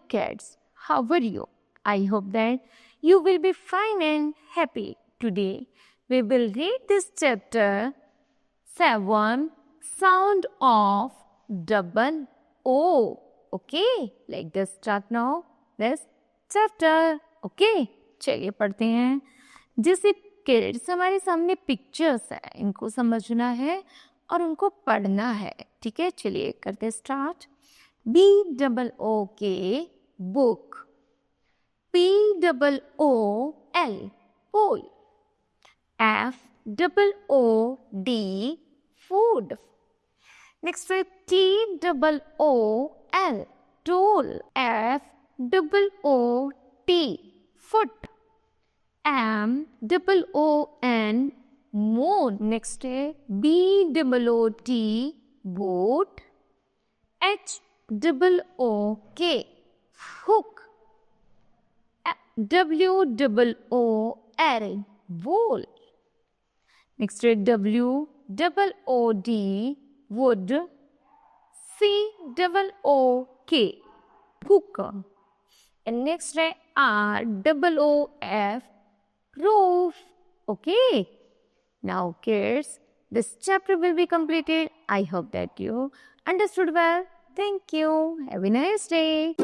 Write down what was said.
kids. How are you? I hope that you will be fine and happy. Today, we will read this chapter 7, sound of double O. Okay, let's start now this chapter. Okay, चलिए पढ़ते हैं. जैसे kids हमारे सामने pictures है, इनको समझना है और उनको पढ़ना है. ठीक है, चलिए करते start. BOOK book. POOL pool. FOOD food. Next is TOOL tool. FOOT foot. MOON moon. Next is BOOT boat. HOOK hook. WOOL wool. Next is WOOD wood. COOK cook. And next is ROOF roof. Okay. Now kids, this chapter will be completed. I hope that you understood well. Thank you. Have a nice day.